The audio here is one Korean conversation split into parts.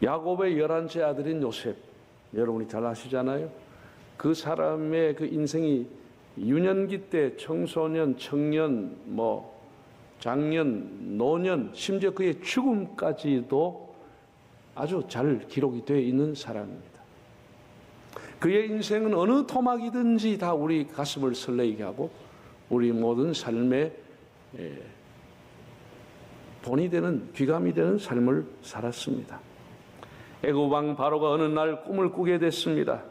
야곱의 11째 아들인 요셉, 여러분이 잘 아시잖아요. 그 사람의 그 인생이 유년기 때 청소년, 청년, 장년, 노년, 심지어 그의 죽음까지도 아주 잘 기록이 되어 있는 사람입니다. 그의 인생은 어느 토막이든지 다 우리 가슴을 설레게 하고 우리 모든 삶의 본이 되는, 귀감이 되는 삶을 살았습니다. 애굽 왕 바로가 어느 날 꿈을 꾸게 됐습니다.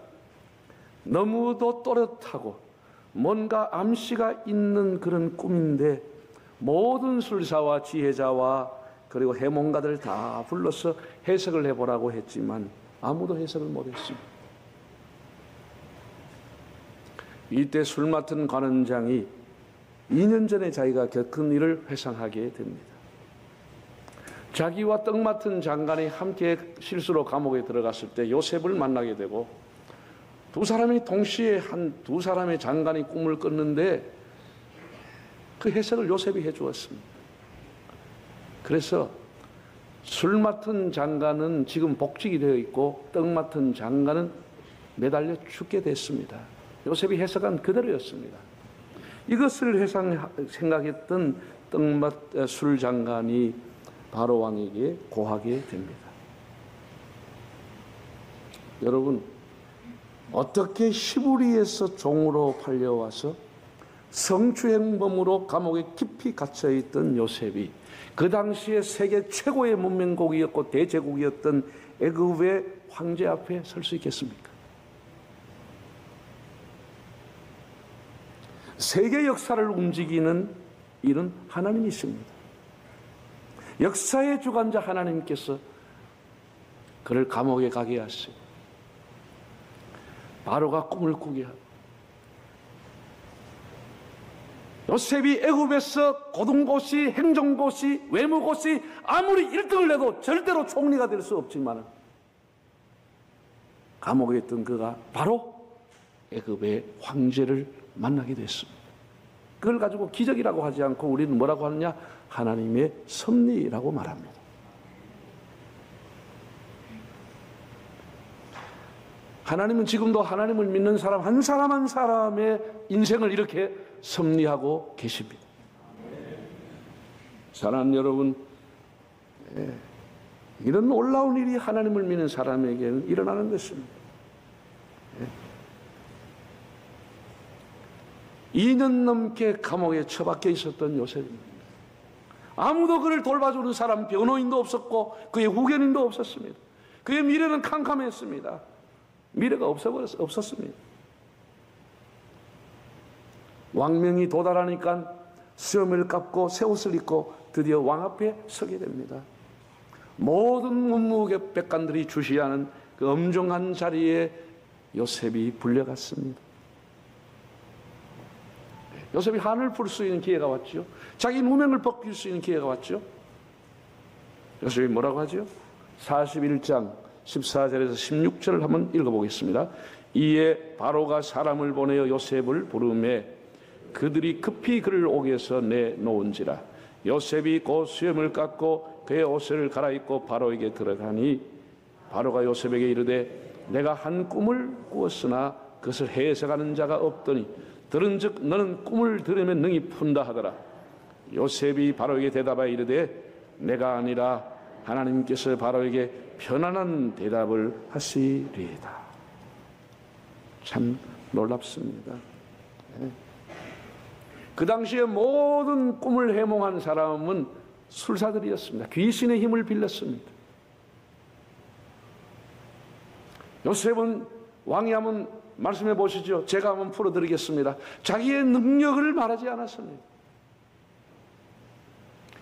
너무도 또렷하고 뭔가 암시가 있는 그런 꿈인데 모든 술사와 지혜자와 그리고 해몽가들 다 불러서 해석을 해보라고 했지만 아무도 해석을 못했습니다. 이때 술 맡은 관원장이 2년 전에 자기가 겪은 일을 회상하게 됩니다. 자기와 떡 맡은 장관이 함께 실수로 감옥에 들어갔을 때 요셉을 만나게 되고 두 사람이 동시에 두 사람의 장관이 꿈을 꿨는데 그 해석을 요셉이 해주었습니다. 그래서 술 맡은 장관은 지금 복직이 되어 있고 떡 맡은 장관은 매달려 죽게 됐습니다. 요셉이 해석한 그대로였습니다. 이것을 생각했던 술 장관이 바로 왕에게 고하게 됩니다. 여러분, 어떻게 시부리에서 종으로 팔려와서 성추행범으로 감옥에 깊이 갇혀있던 요셉이 그 당시에 세계 최고의 문명국이었고 대제국이었던 애굽의 황제 앞에 설 수 있겠습니까? 세계 역사를 움직이는 일은 하나님이십니다. 역사의 주관자 하나님께서 그를 감옥에 가게 하시고 바로가 꿈을 꾸게 하고 요셉이 애굽에서 고등고시, 행정고시, 외무고시 아무리 1등을 내도 절대로 총리가 될 수 없지만 감옥에 있던 그가 바로 애굽의 황제를 만나게 됐습니다. 그걸 가지고 기적이라고 하지 않고 우리는 뭐라고 하느냐? 하나님의 섭리라고 말합니다. 하나님은 지금도 하나님을 믿는 사람 한 사람 한 사람의 인생을 이렇게 섭리하고 계십니다. 사랑하는 여러분, 이런 놀라운 일이 하나님을 믿는 사람에게는 일어나는 것입니다. 2년 넘게 감옥에 처박혀 있었던 요셉입니다. 아무도 그를 돌봐주는 사람, 변호인도 없었고 그의 후견인도 없었습니다. 그의 미래는 캄캄했습니다. 미래가 없었습니다. 왕명이 도달하니까 수염을 깎고 새 옷을 입고 드디어 왕 앞에 서게 됩니다. 모든 문무백관들이 주시하는 그 엄중한 자리에 요셉이 불려갔습니다. 요셉이 한을 풀 수 있는 기회가 왔죠. 자기 누명을 벗길 수 있는 기회가 왔죠. 요셉이 뭐라고 하죠? 41장 14절에서 16절을 한번 읽어보겠습니다. 이에 바로가 사람을 보내어 요셉을 부르매 그들이 급히 그를 옥에서 내놓은지라. 요셉이 곧 수염을 깎고 그의 옷을 갈아입고 바로에게 들어가니 바로가 요셉에게 이르되 내가 한 꿈을 꾸었으나 그것을 해석하는 자가 없더니 들은즉 너는 꿈을 들으면 능히 푼다 하더라. 요셉이 바로에게 대답하여 이르되 내가 아니라 하나님께서 바로에게 편안한 대답을 하시리이다. 참 놀랍습니다. 그 당시에 모든 꿈을 해몽한 사람은 술사들이었습니다. 귀신의 힘을 빌렸습니다. 요셉은 왕이 하면 말씀해 보시죠. 제가 한번 풀어드리겠습니다. 자기의 능력을 말하지 않았습니다.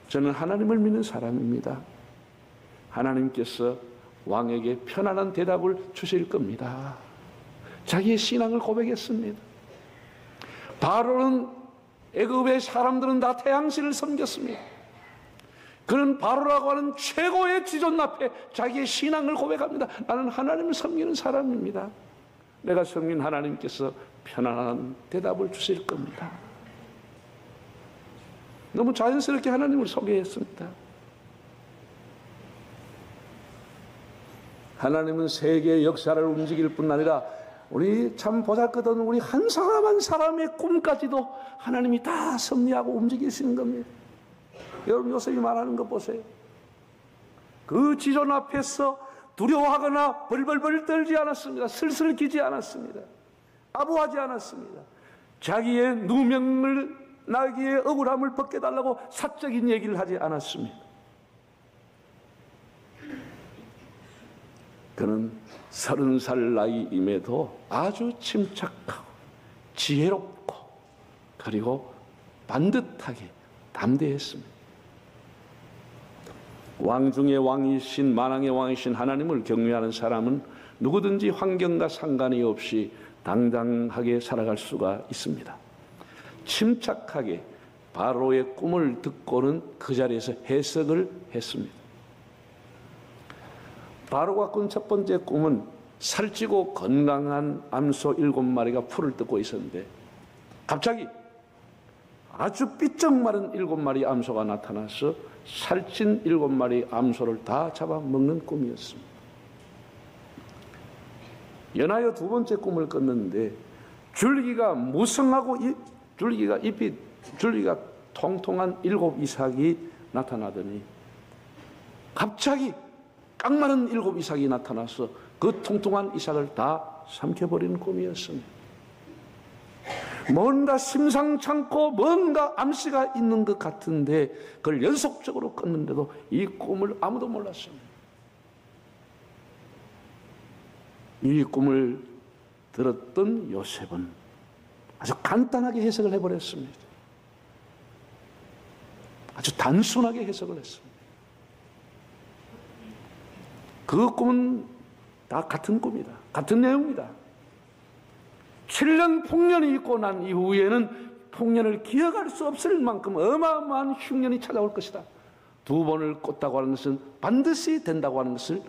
저는 하나님을 믿는 사람입니다. 하나님께서 왕에게 편안한 대답을 주실 겁니다. 자기의 신앙을 고백했습니다. 바로는 애굽의 사람들은 다 태양신을 섬겼습니다. 그는 바로라고 하는 최고의 지존 앞에 자기의 신앙을 고백합니다. 나는 하나님을 섬기는 사람입니다. 내가 섬긴 하나님께서 편안한 대답을 주실 겁니다. 너무 자연스럽게 하나님을 소개했습니다. 하나님은 세계의 역사를 움직일 뿐 아니라 우리 참 보잘것없는 우리 한 사람 한 사람의 꿈까지도 하나님이 다 섭리하고 움직이시는 겁니다. 여러분 요셉이 말하는 거 보세요. 그 지존 앞에서 두려워하거나 벌벌벌 떨지 않았습니다. 슬슬 기지 않았습니다. 아부하지 않았습니다. 자기의 누명을 나에게 억울함을 벗겨달라고 사적인 얘기를 하지 않았습니다. 그는 30살 나이임에도 아주 침착하고 지혜롭고 그리고 반듯하게 담대했습니다. 왕 중의 왕이신 만왕의 왕이신 하나님을 경외하는 사람은 누구든지 환경과 상관이 없이 당당하게 살아갈 수가 있습니다. 침착하게 바로의 꿈을 듣고는 그 자리에서 해석을 했습니다. 바로가 꾼 첫 번째 꿈은 살찌고 건강한 암소 7마리가 풀을 뜯고 있었는데 갑자기 아주 삐쩍 마른 7마리 암소가 나타나서 살찐 7마리 암소를 다 잡아먹는 꿈이었습니다. 연하여 두 번째 꿈을 꿨는데 줄기가 무성하고 줄기가 통통한 7 이삭이 나타나더니 갑자기 깡마른 7 이삭이 나타나서 그 통통한 이삭을 다 삼켜버리는 꿈이었습니다. 뭔가 심상찮고 뭔가 암시가 있는 것 같은데 그걸 연속적으로 꿨는데도 이 꿈을 아무도 몰랐습니다. 이 꿈을 들었던 요셉은 아주 간단하게 해석을 해버렸습니다. 아주 단순하게 해석을 했습니다. 그 꿈은 다 같은 꿈이다. 같은 내용이다. 7년 풍년이 있고 난 이후에는 풍년을 기억할 수 없을 만큼 어마어마한 흉년이 찾아올 것이다. 2번을 꽂다고 하는 것은 반드시 된다고 하는 것을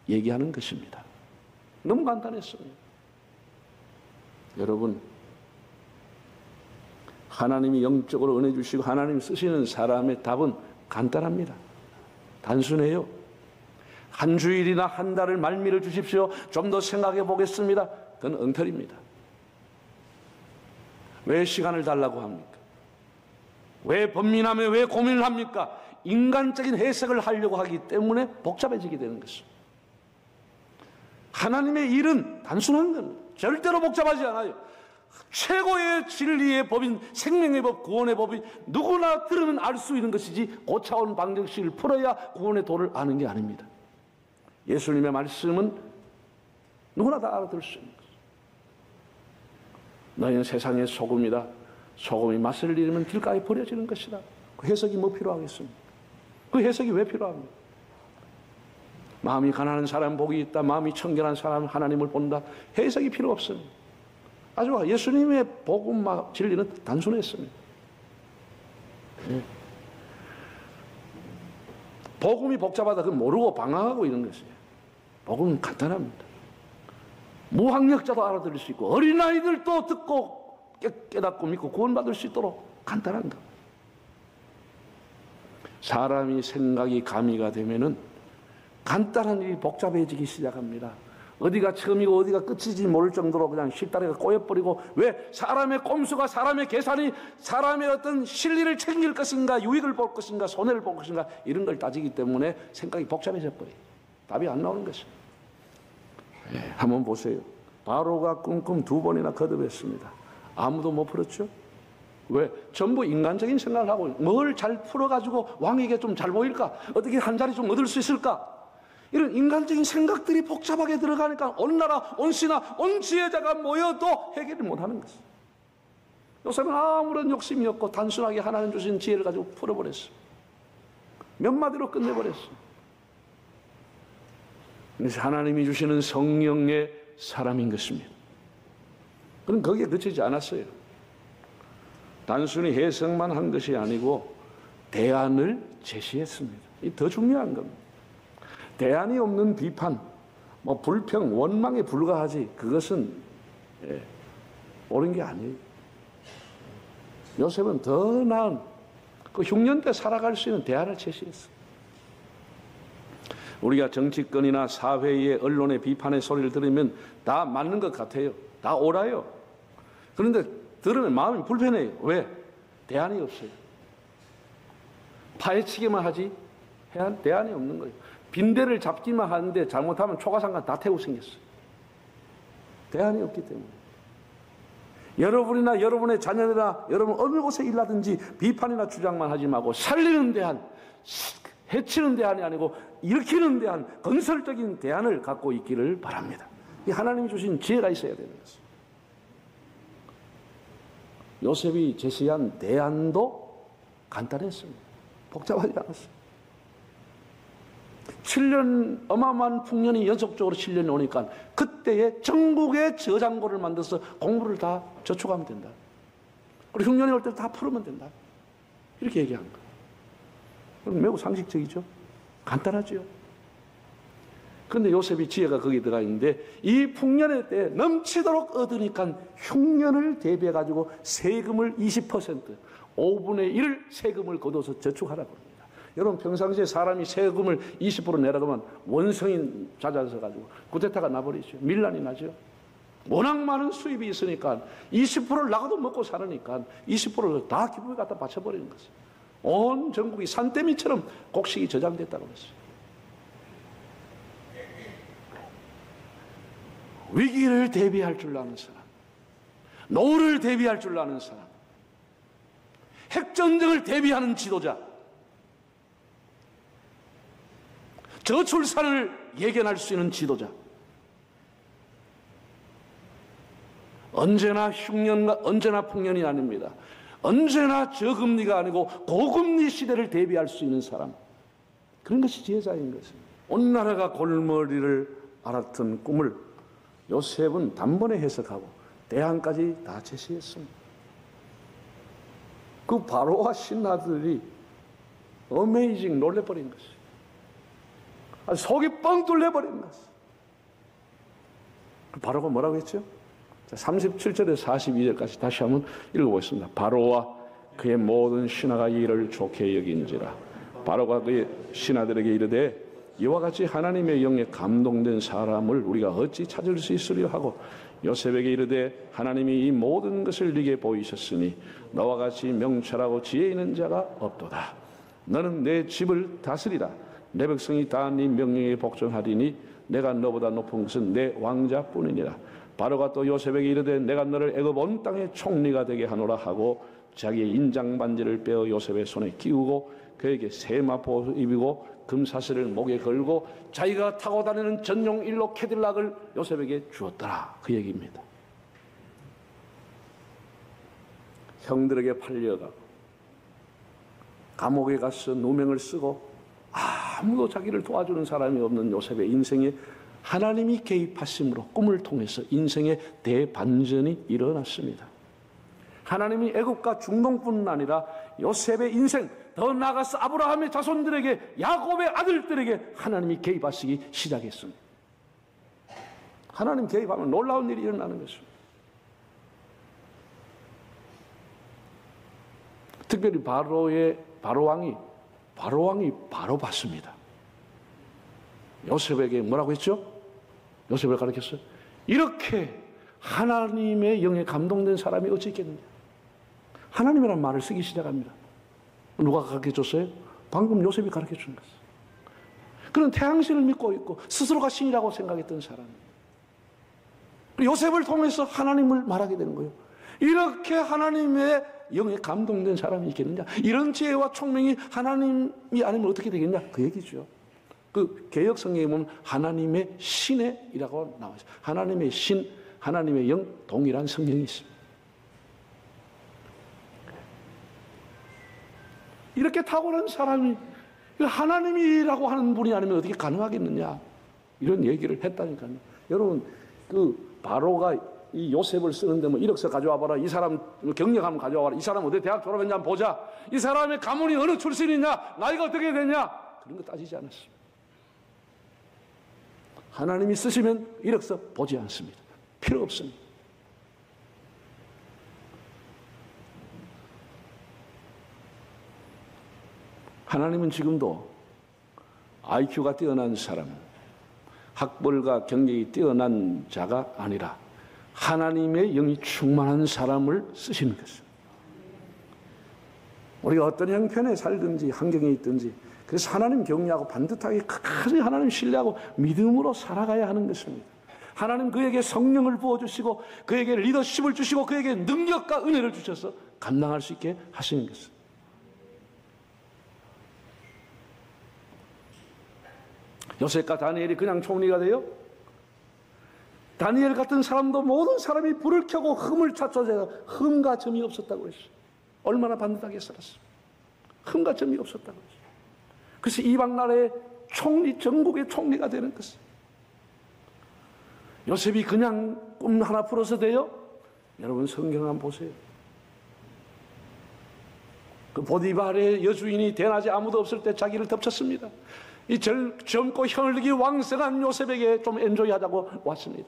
얘기하는 것입니다. 너무 간단했어요. 여러분, 하나님이 영적으로 은혜 주시고 하나님 쓰시는 사람의 답은 간단합니다. 단순해요. 한 주일이나 한 달을 말미를 주십시오. 좀 더 생각해 보겠습니다. 그건 엉터리입니다. 왜 시간을 달라고 합니까? 왜 번민하며 왜 고민을 합니까? 인간적인 해석을 하려고 하기 때문에 복잡해지게 되는 것입니다. 하나님의 일은 단순한 겁니다. 절대로 복잡하지 않아요. 최고의 진리의 법인 생명의 법, 구원의 법이 누구나 들으면 알 수 있는 것이지 고차원 방정식을 풀어야 구원의 도를 아는 게 아닙니다. 예수님의 말씀은 누구나 다 알아들을 수 있는 것입니다. 너희는 세상의 소금이다. 소금이 맛을 잃으면 길가에 버려지는 것이다. 그 해석이 뭐 필요하겠습니까? 그 해석이 왜 필요합니까? 마음이 가난한 사람 복이 있다. 마음이 청결한 사람 하나님을 본다. 해석이 필요 없습니다. 아주 예수님의 복음 진리는 단순했습니다. 복음이 복잡하다. 그건 모르고 방황하고 있는 것이에요. 복음은 간단합니다. 무학력자도 알아들을 수 있고 어린아이들도 듣고 깨닫고 믿고 구원받을 수 있도록 간단한 것. 사람이 생각이 가미가 되면은 간단한 일이 복잡해지기 시작합니다. 어디가 처음이고 어디가 끝이지 모를 정도로 그냥 실다리가 꼬여버리고 왜 사람의 꼼수가 사람의 계산이 사람의 어떤 실리를 챙길 것인가 유익을 볼 것인가 손해를 볼 것인가 이런 걸 따지기 때문에 생각이 복잡해져 버려요. 답이 안 나오는 것입니다. 한번 보세요. 바로가 꿈 2번이나 거듭했습니다. 아무도 못 풀었죠. 왜? 전부 인간적인 생각을 하고 뭘 잘 풀어가지고 왕에게 좀 잘 보일까? 어떻게 한 자리 좀 얻을 수 있을까? 이런 인간적인 생각들이 복잡하게 들어가니까 온 나라, 온 신하, 온 지혜자가 모여도 해결을 못하는 것이죠. 요셉은 아무런 욕심이 없고 단순하게 하나님 주신 지혜를 가지고 풀어버렸어요. 몇 마디로 끝내버렸어요. 그래서 하나님이 주시는 성령의 사람인 것입니다. 그럼 거기에 그치지 않았어요. 단순히 해석만 한 것이 아니고 대안을 제시했습니다. 이 더 중요한 겁니다. 대안이 없는 비판, 불평, 원망에 불과하지 그것은 옳은 게 아니에요. 요셉은 더 나은 그 흉년 때 살아갈 수 있는 대안을 제시했어요. 우리가 정치권이나 사회의 언론의 비판의 소리를 들으면 다 맞는 것 같아요. 다 옳아요. 그런데 들으면 마음이 불편해요. 왜? 대안이 없어요. 파헤치기만 하지 대안이 없는 거예요. 빈대를 잡기만 하는데 잘못하면 초가상가 다 태우고 생겼어요. 대안이 없기 때문에. 여러분이나 여러분의 자녀나 여러분 어느 곳에 일하든지 비판이나 주장만 하지 말고 살리는 대안, 해치는 대안이 아니고 일으키는 대안, 건설적인 대안을 갖고 있기를 바랍니다. 이 하나님이 주신 지혜가 있어야 되는 것입니다. 요셉이 제시한 대안도 간단했습니다. 복잡하지 않았어요. 7년 어마어마한 풍년이 연속적으로 7년이 오니까 그때에 전국의 저장고를 만들어서 공부를 다 저축하면 된다. 그리고 흉년이 올 때 다 풀으면 된다. 이렇게 얘기한 거예요. 매우 상식적이죠. 간단하죠. 그런데 요셉이 지혜가 거기에 들어가 있는데 이 풍년의 때 넘치도록 얻으니까 흉년을 대비해 가지고 세금을 20%, 5분의 1을 세금을 거둬서 저축하라고 합니다. 여러분 평상시에 사람이 세금을 20% 내라고 하면 원성이 잦아서 가지고 쿠데타가 나버리죠. 밀란이 나죠. 워낙 많은 수입이 있으니까 20%를 나가도 먹고 사니까 20%를 다 기부에 갖다 바쳐버리는 거죠. 온 전국이 산더미처럼 곡식이 저장됐다고 했어요. 위기를 대비할 줄 아는 사람, 노후를 대비할 줄 아는 사람, 핵전쟁을 대비하는 지도자, 저출산을 예견할 수 있는 지도자, 언제나 흉년과 언제나 풍년이 아닙니다. 언제나 저금리가 아니고 고금리 시대를 대비할 수 있는 사람, 그런 것이 지혜자인 것입니다. 온 나라가 골머리를 앓았던 꿈을 요셉은 단번에 해석하고 대안까지 다 제시했습니다. 그 바로와 신하들이 어메이징 놀래버린 것이에요. 속이 뻥 뚫려버린 것이에요. 바로가 뭐라고 했죠? 37절에서 42절까지 다시 한번 읽어보겠습니다. 바로와 그의 모든 신하가 이를 좋게 여긴지라. 바로가 그의 신하들에게 이르되 이와 같이 하나님의 영에 감동된 사람을 우리가 어찌 찾을 수 있으려 하고 요셉에게 이르되 하나님이 이 모든 것을 네게 보이셨으니 너와 같이 명철하고 지혜 있는 자가 없도다. 너는 내 집을 다스리라. 내 백성이 다 네 명령에 복종하리니 내가 너보다 높은 것은 내 왕자뿐이니라. 바로가 또 요셉에게 이르되 내가 너를 애굽 온 땅의 총리가 되게 하노라 하고 자기의 인장 반지를 빼어 요셉의 손에 끼우고 그에게 세마포 입이고 금사슬을 목에 걸고 자기가 타고 다니는 전용 일로 캐딜락을 요셉에게 주었더라. 그 얘기입니다. 형들에게 팔려가고 감옥에 가서 누명을 쓰고 아무도 자기를 도와주는 사람이 없는 요셉의 인생에 하나님이 개입하심으로 꿈을 통해서 인생의 대반전이 일어났습니다. 하나님이 애굽과 중동뿐 아니라 요셉의 인생, 더 나아가서 아브라함의 자손들에게, 야곱의 아들들에게 하나님이 개입하시기 시작했습니다. 하나님 개입하면 놀라운 일이 일어나는 것입니다. 특별히 바로왕이 바로 봤습니다. 요셉에게 뭐라고 했죠? 요셉을 가르쳤어요. 이렇게 하나님의 영에 감동된 사람이 어찌 있겠느냐. 하나님이라는 말을 쓰기 시작합니다. 누가 가르쳐줬어요? 방금 요셉이 가르쳐준 것이에요. 그는 태양신을 믿고 있고 스스로가 신이라고 생각했던 사람이에요. 요셉을 통해서 하나님을 말하게 되는 거예요. 이렇게 하나님의 영에 감동된 사람이 있겠느냐. 이런 지혜와 총명이 하나님이 아니면 어떻게 되겠냐. 그 얘기죠. 그 개역 성경에 보면 하나님의 신의이라고 나와요. 하나님의 신, 하나님의 영 동일한 성경이 있습니다. 이렇게 탁월한 사람이 하나님이라고 하는 분이 아니면 어떻게 가능하겠느냐. 이런 얘기를 했다니까요. 여러분, 그 바로가 이 요셉을 쓰는데 뭐 이력서 가져와 봐라. 이 사람 경력하면 가져와 봐라. 이 사람 어디 대학 졸업했냐 한번 보자. 이 사람의 가문이 어느 출신이냐. 나이가 어떻게 되냐. 그런 거 따지지 않았습니다. 하나님이 쓰시면 이력서 보지 않습니다. 필요 없습니다. 하나님은 지금도 IQ가 뛰어난 사람, 학벌과 경력이 뛰어난 자가 아니라 하나님의 영이 충만한 사람을 쓰시는 것입니다. 우리가 어떤 형편에 살든지 환경에 있든지 그래서 하나님 경외하고 반듯하게 끝까지 하나님 신뢰하고 믿음으로 살아가야 하는 것입니다. 하나님 그에게 성령을 부어주시고 그에게 리더십을 주시고 그에게 능력과 은혜를 주셔서 감당할 수 있게 하시는 것입니다. 요셉과 다니엘이 그냥 총리가 돼요? 다니엘 같은 사람도 모든 사람이 불을 켜고 흠을 찾아서 흠과 점이 없었다고 했어요. 얼마나 반듯하게 살았어요. 흠과 점이 없었다고 했어요. 그래서 이방 나라의 총리, 전국의 총리가 되는 것이에요. 요셉이 그냥 꿈 하나 풀어서 돼요? 여러분 성경 한번 보세요. 그 보디발의 여주인이 대낮에 아무도 없을 때 자기를 덮쳤습니다. 이 젊고 혈력이 왕성한 요셉에게 좀 엔조이하자고 왔습니다.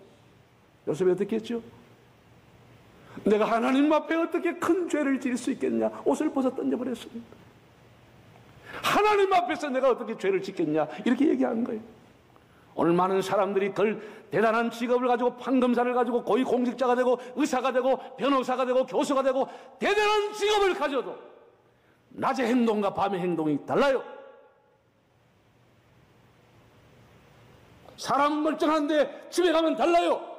요셉이 어떻게 했죠? 내가 하나님 앞에 어떻게 큰 죄를 지을 수 있겠냐? 옷을 벗어 던져버렸습니다. 하나님 앞에서 내가 어떻게 죄를 짓겠냐? 이렇게 얘기한 거예요. 오늘 많은 사람들이 대단한 직업을 가지고 판검사를 가지고 고위공직자가 되고 의사가 되고 변호사가 되고 교수가 되고 대단한 직업을 가져도 낮의 행동과 밤의 행동이 달라요. 사람은 멀쩡한데 집에 가면 달라요.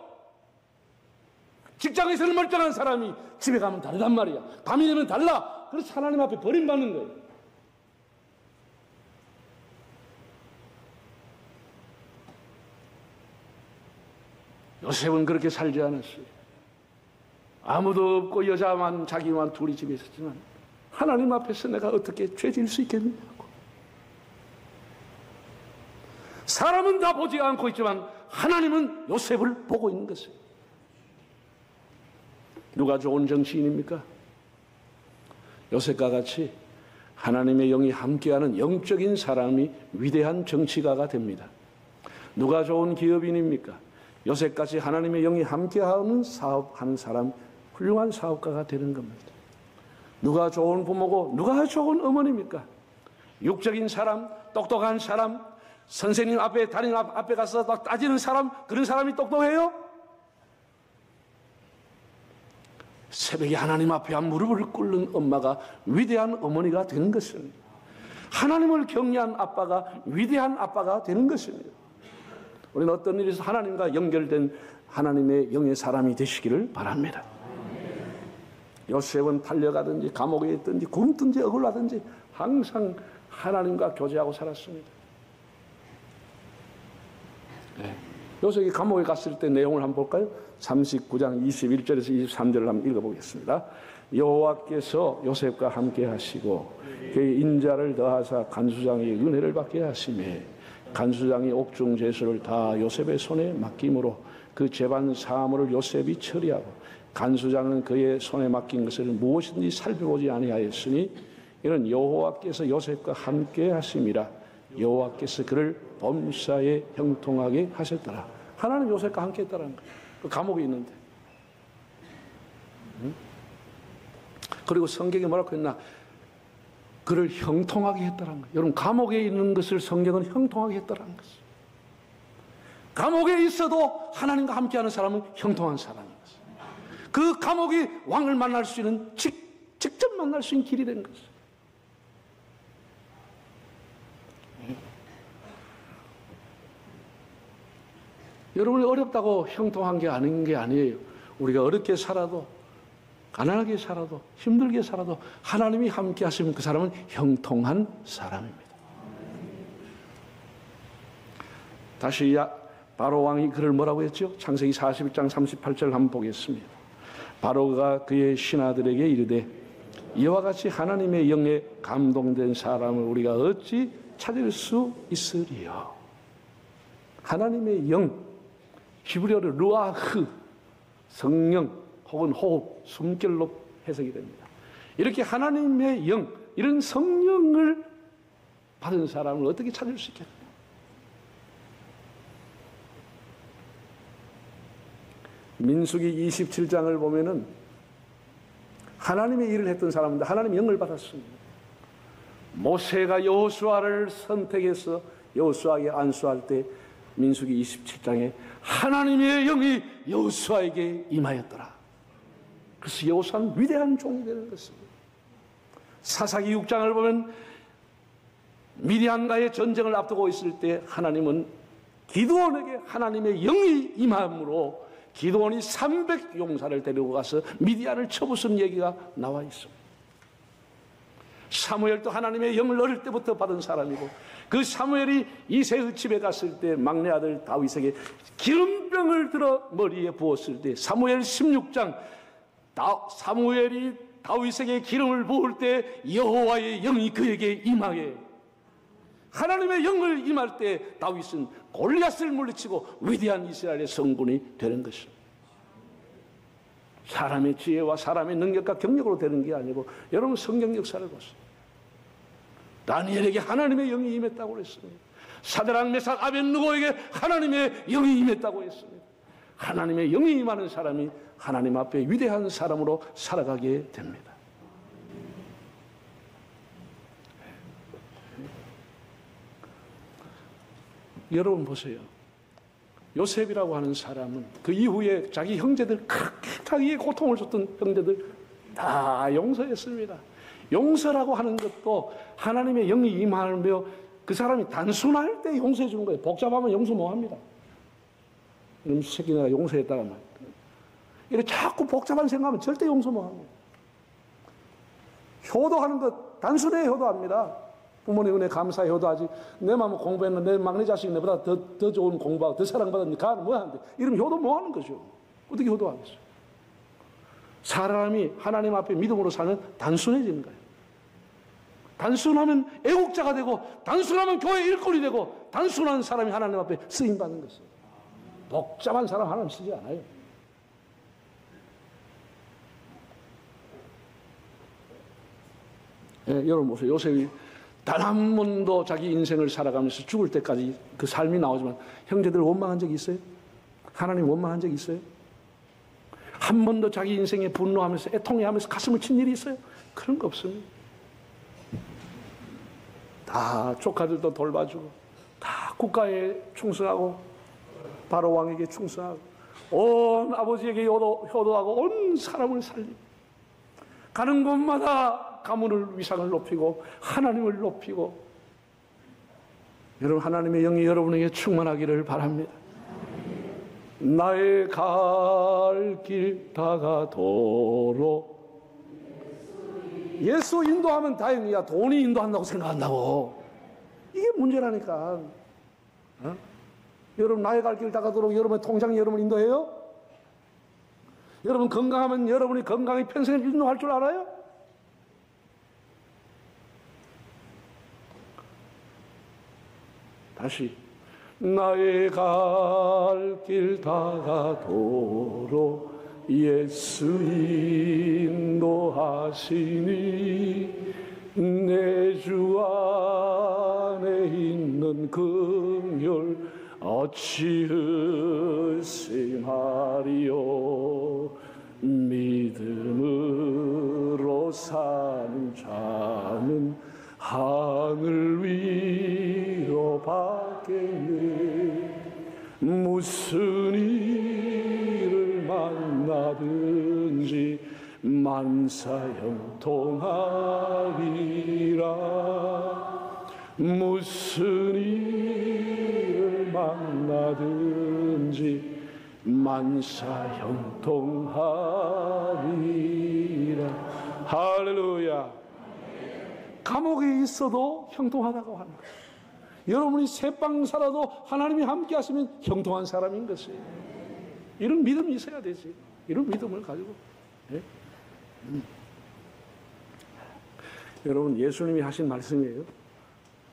직장에서는 멀쩡한 사람이 집에 가면 다르단 말이야. 밤이 되면 달라. 그래서 하나님 앞에 버림받는 거예요. 요셉은 그렇게 살지 않았어요. 아무도 없고 여자만 자기만 둘이 집에 있었지만 하나님 앞에서 내가 어떻게 죄 지을 수 있겠느냐고. 사람은 다 보지 않고 있지만 하나님은 요셉을 보고 있는 것이에요. 누가 좋은 정치인입니까? 요셉과 같이 하나님의 영이 함께하는 영적인 사람이 위대한 정치가가 됩니다. 누가 좋은 기업인입니까? 요셉같이 하나님의 영이 함께하는 사업하는 사람, 훌륭한 사업가가 되는 겁니다. 누가 좋은 부모고 누가 좋은 어머니입니까? 육적인 사람, 똑똑한 사람, 선생님 앞에, 담임 앞에 가서 따지는 사람, 그런 사람이 똑똑해요? 새벽에 하나님 앞에 무릎을 꿇는 엄마가 위대한 어머니가 되는 것입니다. 하나님을 경외한 아빠가 위대한 아빠가 되는 것입니다. 우리는 어떤 일에서 하나님과 연결된 하나님의 영의 사람이 되시기를 바랍니다. 요셉은 달려가든지 감옥에 있든지 굶든지 억울하든지 항상 하나님과 교제하고 살았습니다. 요셉이 감옥에 갔을 때 내용을 한번 볼까요? 39장 21절에서 23절을 한번 읽어보겠습니다. 여호와께서 요셉과 함께 하시고 그의 인자를 더하사 간수장의 은혜를 받게 하시매 간수장이 옥중 제수를 다 요셉의 손에 맡김으로 그 재반 사물을 요셉이 처리하고 간수장은 그의 손에 맡긴 것을 무엇인지 살펴보지 아니하였으니 이는 여호와께서 요셉과 함께 하심이라. 여호와께서 그를 범사에 형통하게 하셨더라. 하나님 요셉과 함께 했다는 거예요. 그 감옥에 있는데. 그리고 성경에 뭐라고 했나? 그를 형통하게 했다는 거예요. 여러분 감옥에 있는 것을 성경은 형통하게 했다는 것이에요. 감옥에 있어도 하나님과 함께하는 사람은 형통한 사람인 것이에요. 그 감옥이 왕을 만날 수 있는 직접 만날 수 있는 길이 된 것이에요. 여러분이 어렵다고 형통한 게 아닌 게 아니에요. 우리가 어렵게 살아도 가난하게 살아도 힘들게 살아도 하나님이 함께 하시면 그 사람은 형통한 사람입니다. 다시 바로 왕이 그를 뭐라고 했죠? 창세기 41장 38절 한번 보겠습니다. 바로가 그의 신하들에게 이르되 이와 같이 하나님의 영에 감동된 사람을 우리가 어찌 찾을 수 있으리요? 하나님의 영, 히브리어로 루아흐, 성령 혹은 호흡, 숨결로 해석이 됩니다. 이렇게 하나님의 영, 이런 성령을 받은 사람을 어떻게 찾을 수 있겠느냐? 민수기 27장을 보면은 하나님의 일을 했던 사람인데 하나님의 영을 받았습니다. 모세가 여호수아를 선택해서 여호수아에게 안수할 때 민수기 27장에 하나님의 영이 여호수아에게 임하였더라. 그래서 여호수아는 위대한 종이 되는 것입니다. 사사기 6장을 보면 미디안과의 전쟁을 앞두고 있을 때 하나님은 기드온에게 하나님의 영이 임함으로 기드온이 300용사를 데리고 가서 미디안을 쳐부순 얘기가 나와 있습니다. 사무엘도 하나님의 영을 어릴 때부터 받은 사람이고, 그 사무엘이 이새의 집에 갔을 때 막내 아들 다윗에게 기름병을 들어 머리에 부었을 때 사무엘 16장 사무엘이 다윗에게 기름을 부을 때 여호와의 영이 그에게 임하게, 하나님의 영을 임할 때 다윗은 골리앗을 물리치고 위대한 이스라엘의 성군이 되는 것입니다. 사람의 지혜와 사람의 능력과 경력으로 되는 게 아니고, 여러분 성경 역사를 보세요. 다니엘에게 하나님의 영이 임했다고 그랬습니다. 사드락 메삭 아벳느고에게 하나님의 영이 임했다고 했습니다. 하나님의 영이 임하는 사람이 하나님 앞에 위대한 사람으로 살아가게 됩니다. 여러분 보세요. 요셉이라고 하는 사람은 그 이후에 자기 형제들, 그렇게 자기의 고통을 줬던 형제들 다 용서했습니다. 용서라고 하는 것도 하나님의 영이 임하며 그 사람이 단순할 때 용서해 주는 거예요. 복잡하면 용서 못 합니다. 이놈 새끼 내가 용서했다가 말. 이렇게 자꾸 복잡한 생각하면 절대 용서 못 합니다. 효도하는 것 단순해야 효도합니다. 부모님 은혜 감사해 효도하지. 내 마음 공부했는데 내 막내 자식이 내보다 더 좋은 공부하고 더 사랑받았는데 가는 뭐야 하는데, 이러면 효도 못 하는 거죠. 어떻게 효도하겠어요? 사람이 하나님 앞에 믿음으로 살면 단순해지는 거예요. 단순하면 애국자가 되고, 단순하면 교회 일꾼이 되고, 단순한 사람이 하나님 앞에 쓰임받는 것이에요. 복잡한 사람 하나님 쓰지 않아요. 예, 여러분 보세요. 요셉이 단 한 번도 자기 인생을 살아가면서 죽을 때까지 그 삶이 나오지만 형제들 원망한 적이 있어요? 하나님 원망한 적이 있어요? 한 번도 자기 인생에 분노하면서 애통해하면서 가슴을 친 일이 있어요? 그런 거 없습니다. 다 조카들도 돌봐주고, 다 국가에 충성하고, 바로 왕에게 충성하고, 온 아버지에게 효도하고, 온 사람을 살리고, 가는 곳마다 가문을 위상을 높이고 하나님을 높이고. 여러분, 하나님의 영이 여러분에게 충만하기를 바랍니다. 나의 갈 길 다가도록. 예수 인도하면 다행이야. 돈이 인도한다고 생각한다고. 이게 문제라니까. 여러분, 나의 갈 길 다가도록 여러분의 통장이 여러분 인도해요? 여러분 건강하면 여러분이 건강히 평생을 인도할 줄 알아요? 다시. 나의 갈 길 다가도록 예수 인도하시니 내 주 안에 있는 긍휼 어찌 의심하리요. 믿음으로 사는 자는 하늘 위로 받겠네. 무슨 일을 만나든지 만사형통하리라. 무슨 일을 만나든지 만사형통하리라. 할렐루야. 감옥에 있어도 형통하다고 하는 거예요. 여러분이 새빵 살아도 하나님이 함께 하시면 형통한 사람인 것이에요. 이런 믿음이 있어야 되지. 이런 믿음을 가지고. 네? 여러분, 예수님이 하신 말씀이에요.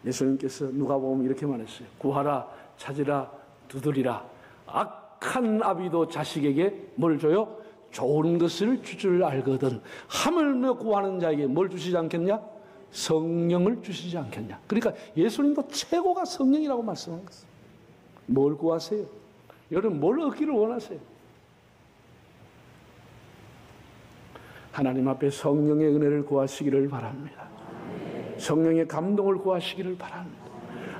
예수님께서 누가복음 이렇게 말했어요. 구하라, 찾으라, 두드리라. 악한 아비도 자식에게 뭘 줘요? 좋은 것을 줄 줄 알거든. 하물며 구하는 자에게 뭘 주시지 않겠냐? 성령을 주시지 않겠냐. 그러니까 예수님도 최고가 성령이라고 말씀한 것입니다. 뭘 구하세요? 여러분, 뭘 얻기를 원하세요? 하나님 앞에 성령의 은혜를 구하시기를 바랍니다. 성령의 감동을 구하시기를 바랍니다.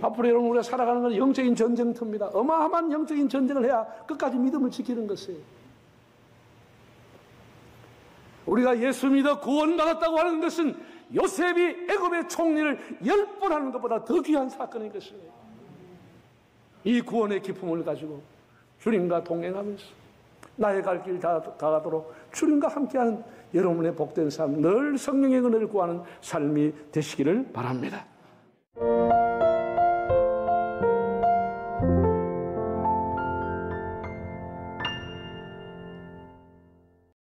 앞으로 여러분 우리가 살아가는 건 영적인 전쟁터입니다. 어마어마한 영적인 전쟁을 해야 끝까지 믿음을 지키는 것이에요. 우리가 예수 믿어 구원받았다고 하는 것은 요셉이 애굽의 총리를 10번 하는 것보다 더 귀한 사건인 것이에요. 이 구원의 기쁨을 가지고 주님과 동행하면서 나의 갈 길 다가도록 주님과 함께하는 여러분의 복된 삶, 늘 성령의 은혜를 구하는 삶이 되시기를 바랍니다.